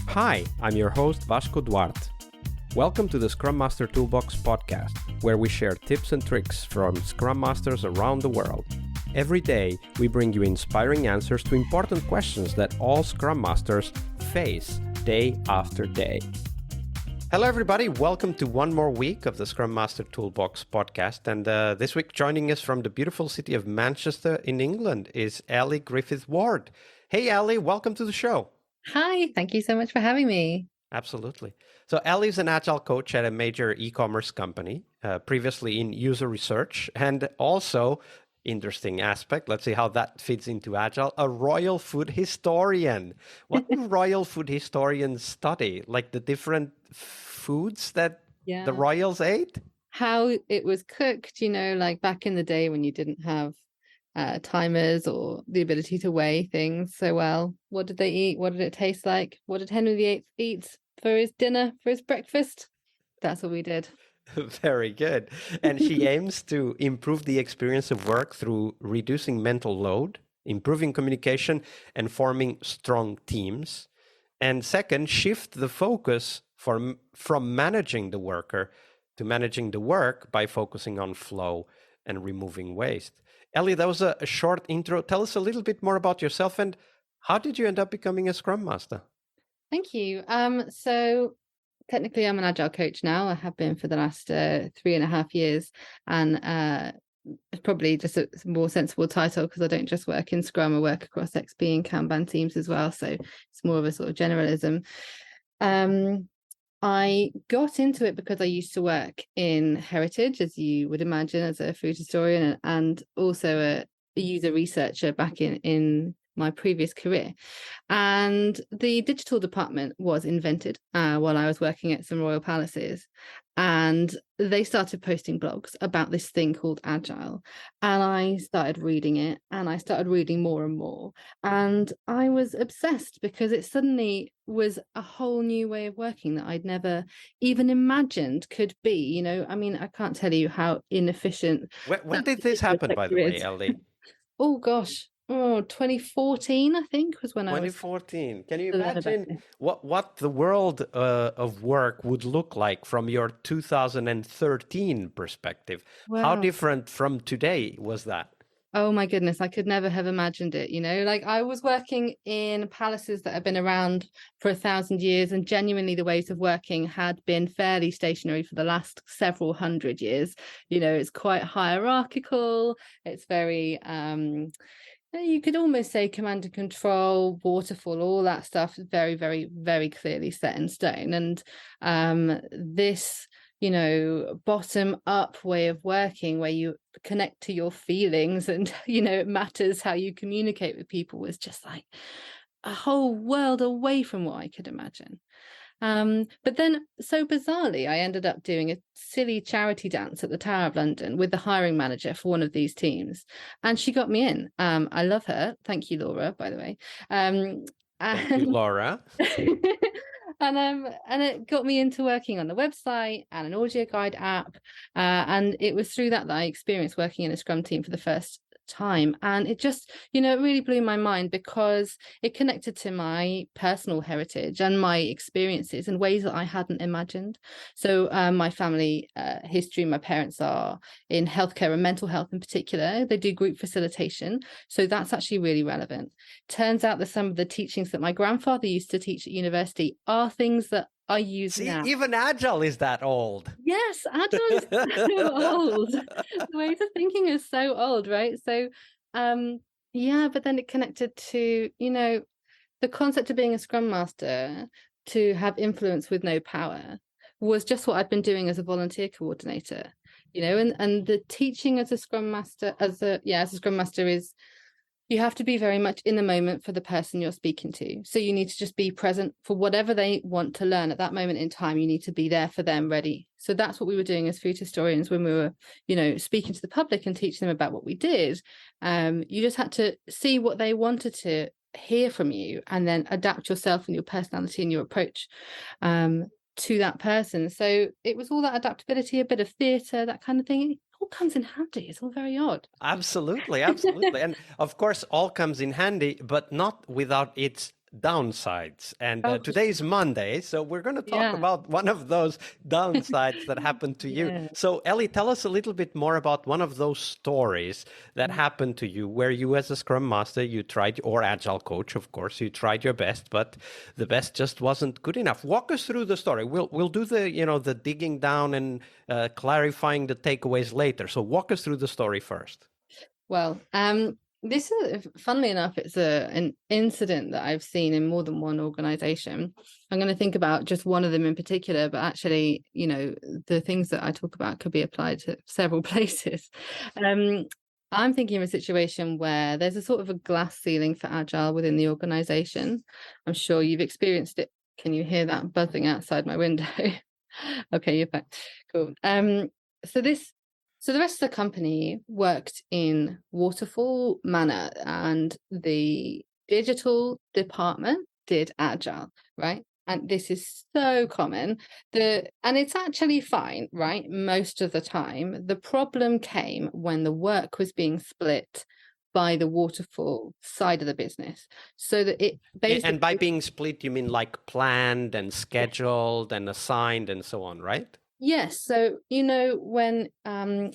Hi, I'm your host Vasco Duarte. Welcome to the Scrum Master Toolbox podcast, where we share tips and tricks from Scrum Masters around the world. Every day, we bring you inspiring answers to important questions that all Scrum Masters face day after day. Hello, everybody. Welcome to one more week of the Scrum Master Toolbox podcast. And this week, joining us from the beautiful city of Manchester in England is Elly Griffith-Ward. Hey, Elly, welcome to the show. Hi, thank you so much for having me. Absolutely. So Elly is an Agile coach at a major e-commerce company, previously in user research, and also, interesting aspect, let's see how that fits into Agile, a royal food historian. What do royal food historians study? Like the different foods that the royals ate? How it was cooked, like back in the day when you didn't have timers or the ability to weigh things so well. What did they eat? What did it taste like? What did Henry VIII eat for his dinner, for his breakfast? That's what we did. Very good. And she aims to improve the experience of work through reducing mental load, improving communication, and forming strong teams. And second, shift the focus from managing the worker to managing the work by focusing on flow and removing waste. Elly, that was a short intro. Tell us a little bit more about yourself and how did you end up becoming a Scrum Master? Thank you. So technically I'm an Agile coach now. I have been for the last 3.5 years, and probably just a more sensible title because I don't just work in Scrum, I work across XP and Kanban teams as well. So it's more of a sort of generalism. I got into it because I used to work in heritage, as you would imagine, as a food historian and also a user researcher back in my previous career. And the digital department was invented while I was working at some royal palaces. And they started posting blogs about this thing called Agile. And I started reading it, and I started reading more and more. And I was obsessed because it suddenly was a whole new way of working that I'd never even imagined could be. I can't tell you how inefficient. When did this happen, by the way, Elly? Oh, gosh. 2014, I think, was when 2014. Can you imagine what the world of work would look like from your 2013 perspective? Wow. How different from today was that? Oh my goodness, I could never have imagined it. Like I was working in palaces that have been around for 1,000 years, and genuinely the ways of working had been fairly stationary for the last several hundred years. It's quite hierarchical. It's very you could almost say command and control, waterfall, all that stuff is very, very, very clearly set in stone. And this, bottom up way of working where you connect to your feelings and, it matters how you communicate with people was just like a whole world away from what I could imagine. But then, so bizarrely, I ended up doing a silly charity dance at the Tower of London with the hiring manager for one of these teams. And she got me in. I love her. Thank you, Laura, by the way. Thank you, Laura. And it got me into working on the website and an audio guide app. And it was through that I experienced working in a Scrum team for the first time, and it just it really blew my mind because it connected to my personal heritage and my experiences in ways that I hadn't imagined. So my family history, my parents are in healthcare and mental health in particular. They do group facilitation, so that's actually really relevant. Turns out that some of the teachings that my grandfather used to teach at university are things that I use now. Even Agile is that old. Yes, Agile is so old. The ways of thinking is so old, right? So, but then it connected to, the concept of being a Scrum Master, to have influence with no power, was just what I'd been doing as a volunteer coordinator, and the teaching as a Scrum Master, as a Scrum Master is, you have to be very much in the moment for the person you're speaking to. So you need to just be present for whatever they want to learn at that moment in time. You need to be there for them, ready. So that's what we were doing as food historians when we were, speaking to the public and teaching them about what we did. You just had to see what they wanted to hear from you and then adapt yourself and your personality and your approach to that person. So it was all that adaptability, a bit of theatre, that kind of thing. All comes in handy. It's all very odd. Absolutely. And of course, all comes in handy, but not without its downsides. And Oh, today is Monday, so we're going to talk yeah. about one of those downsides that happened to you. Yeah. So, Elly, tell us a little bit more about one of those stories that happened to you where you, as a Scrum Master, you tried, or Agile Coach, of course, you tried your best, but the best just wasn't good enough. Walk us through the story. We'll do the, the digging down and clarifying the takeaways later. So walk us through the story first. Well, this is, funnily enough, it's an incident that I've seen in more than one organization. I'm going to think about just one of them in particular, but actually, the things that I talk about could be applied to several places. I'm thinking of a situation where there's a sort of a glass ceiling for Agile within the organization. I'm sure you've experienced it. Can you hear that buzzing outside my window? Okay, you're fine. Cool. So the rest of the company worked in waterfall manner, and the digital department did Agile, right? And this is so common. And it's actually fine, right? Most of the time. The problem came when the work was being split by the waterfall side of the business. So that it basically... And by being split, you mean like planned and scheduled and assigned and so on, right? Yes. So, when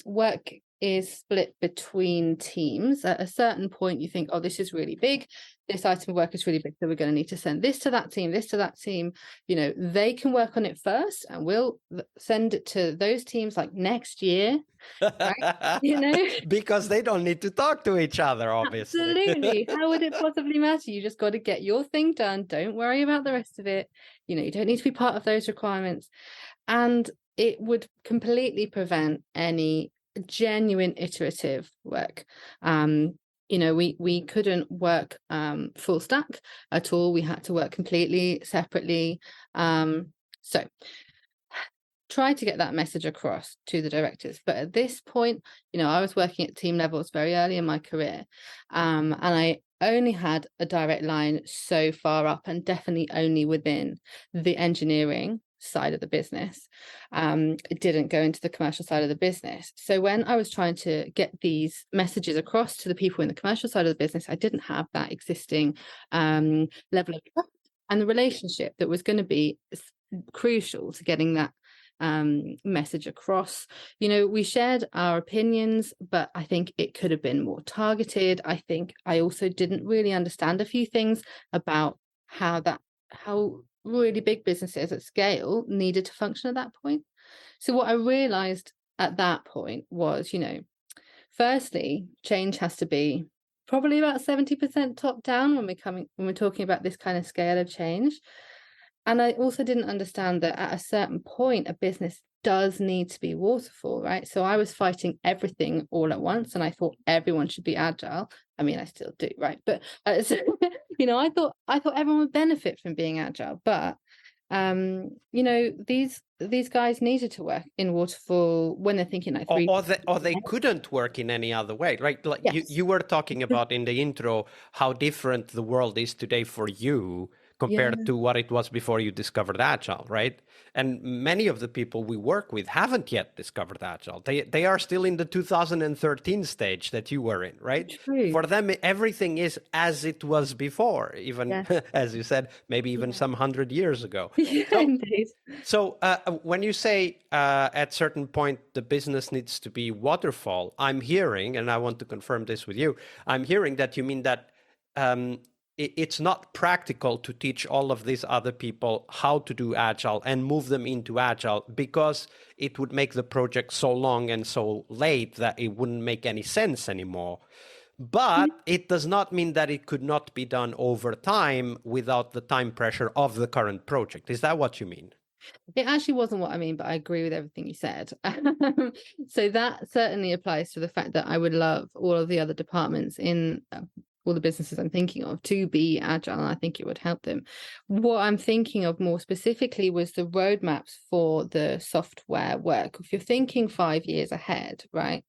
work is split between teams, at a certain point, you think, oh, this is really big. This item of work is really big. So we're going to need to send this to that team, this to that team. They can work on it first and we'll send it to those teams like next year. Right? Because they don't need to talk to each other, obviously. Absolutely. How would it possibly matter? You just got to get your thing done. Don't worry about the rest of it. You don't need to be part of those requirements. And it would completely prevent any genuine iterative work. We couldn't work full stack at all. We had to work completely separately. So try to get that message across to the directors. But at this point, I was working at team levels very early in my career. And I only had a direct line so far up, and definitely only within the engineering side of the business. It didn't go into the commercial side of the business. So when I was trying to get these messages across to the people in the commercial side of the business, I didn't have that existing level of trust and the relationship that was going to be crucial to getting that message across. We shared our opinions, but I think it could have been more targeted. I think I also didn't really understand a few things about how really big businesses at scale needed to function at that point. So what I realized at that point was, firstly, change has to be probably about 70% top down when we're talking about this kind of scale of change. And I also didn't understand that at a certain point, a business does need to be waterfall, right? So I was fighting everything all at once, and I thought everyone should be Agile. I mean, I still do, right? But I thought everyone would benefit from being Agile. But these guys needed to work in waterfall when they're thinking like three. Or they couldn't work in any other way, right? Like yes. you were talking about in the intro how different the world is today for you compared to what it was before you discovered Agile, right? And many of the people we work with haven't yet discovered Agile. They are still in the 2013 stage that you were in, right? True. For them, everything is as it was before, even, as you said, maybe even some 100 years ago. Indeed. So when you say at certain point the business needs to be waterfall, I'm hearing, and I want to confirm this with you, I'm hearing that you mean that it's not practical to teach all of these other people how to do Agile and move them into Agile because it would make the project so long and so late that it wouldn't make any sense anymore. But it does not mean that it could not be done over time without the time pressure of the current project. Is that what you mean? It actually wasn't what I mean, but I agree with everything you said. So that certainly applies to the fact that I would love all of the other departments in all the businesses I'm thinking of to be Agile, and I think it would help them. What I'm thinking of more specifically was the roadmaps for the software work. If you're thinking 5 years ahead, right?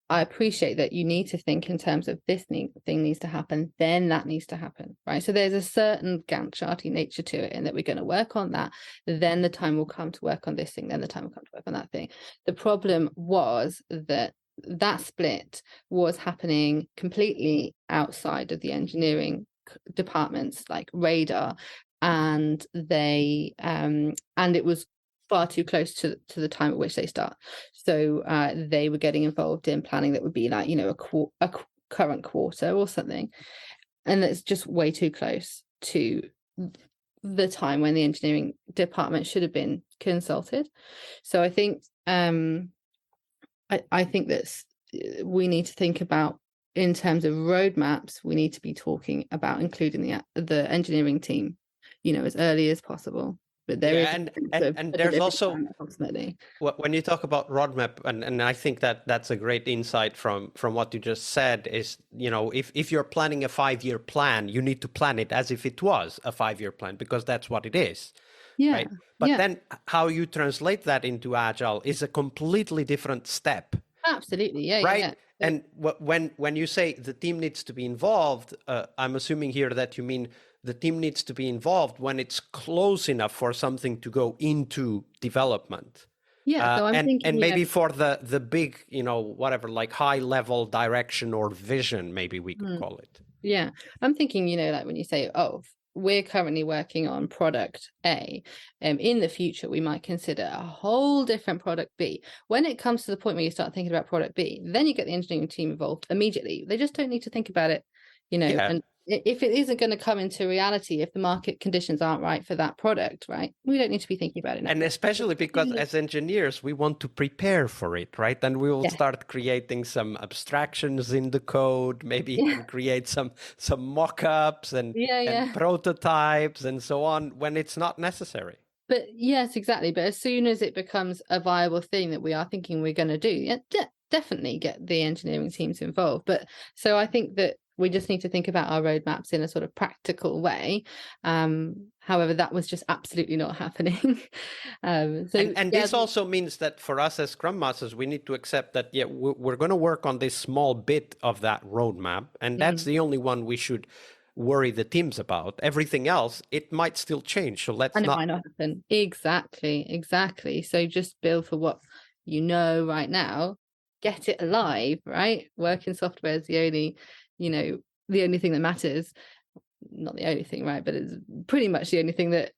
I appreciate that you need to think in terms of this thing needs to happen, then that needs to happen, right? So there's a certain Gantt charty nature to it, in that we're going to work on that, then the time will come to work on this thing, then the time will come to work on that thing. The problem was that split was happening completely outside of the engineering departments like radar, and they and it was far too close to the time at which they start. So they were getting involved in planning that would be like, a current quarter or something. And that's just way too close to the time when the engineering department should have been consulted. So I think I think that we need to think about, in terms of roadmaps, we need to be talking about including the engineering team, as early as possible. But there is and there's also, ultimately, when you talk about roadmap, and I think that's a great insight from what you just said, is, if you're planning a 5-year plan, you need to plan it as if it was a 5-year plan, because that's what it is. Yeah. Right? But then how you translate that into Agile is a completely different step. Absolutely. Yeah. Right. Yeah. And when you say the team needs to be involved, I'm assuming here that you mean the team needs to be involved when it's close enough for something to go into development. Yeah. So I'm thinking, and maybe for the big, whatever, like high level direction or vision, maybe we could call it. Yeah. I'm thinking, like when you say, we're currently working on product A, in the future, we might consider a whole different product B. When it comes to the point where you start thinking about product B, then you get the engineering team involved immediately. They just don't need to think about it, and if it isn't going to come into reality, if the market conditions aren't right for that product, right, we don't need to be thinking about it now. And especially because as engineers, we want to prepare for it, right? And we will start creating some abstractions in the code, maybe even create some mock-ups and prototypes and so on when it's not necessary. But yes, exactly. But as soon as it becomes a viable thing that we are thinking we're going to do, definitely get the engineering teams involved. But so I think that we just need to think about our roadmaps in a sort of practical way. However, that was just absolutely not happening. This also means that for us as Scrum Masters, we need to accept that, we're going to work on this small bit of that roadmap. And that's the only one we should worry the teams about. Everything else, it might still change. So it might not happen. Exactly. So just build for what right now. Get it alive, right? Working software is the only thing that matters. Not the only thing, right? But it's pretty much the only thing that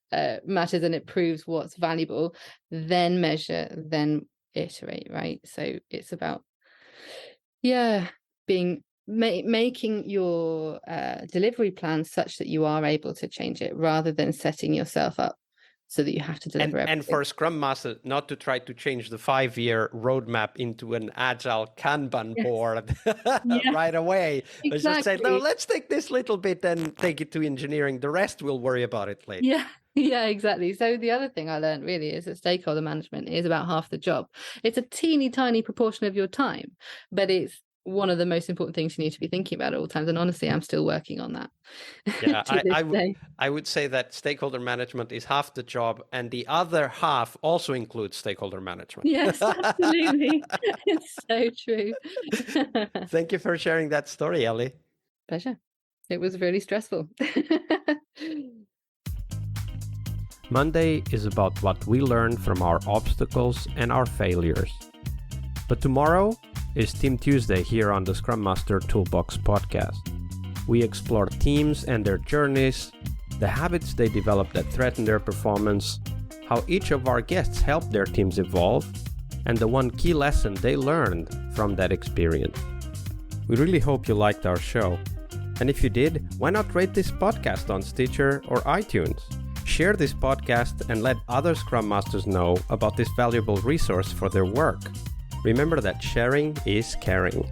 matters, and it proves what's valuable. Then measure, then iterate, right? So it's about making your delivery plan such that you are able to change it, rather than setting yourself up so that you have to deliver everything. And for Scrum Master, not to try to change the 5-year roadmap into an Agile Kanban board right away. Exactly. But just say, no, let's take this little bit and take it to engineering. The rest we'll worry about it later. Yeah, exactly. So the other thing I learned really is that stakeholder management is about half the job. It's a teeny tiny proportion of your time, but it's one of the most important things you need to be thinking about at all times. And honestly, I'm still working on that. Yeah, I would say that stakeholder management is half the job, and the other half also includes stakeholder management. Yes, absolutely. It's so true. Thank you for sharing that story, Elly. Pleasure. It was really stressful. Monday is about what we learn from our obstacles and our failures. But tomorrow is Team Tuesday here on the Scrum Master Toolbox podcast. We explore teams and their journeys, the habits they develop that threaten their performance, how each of our guests helped their teams evolve, and the one key lesson they learned from that experience. We really hope you liked our show. And if you did, why not rate this podcast on Stitcher or iTunes? Share this podcast and let other Scrum Masters know about this valuable resource for their work. Remember that sharing is caring.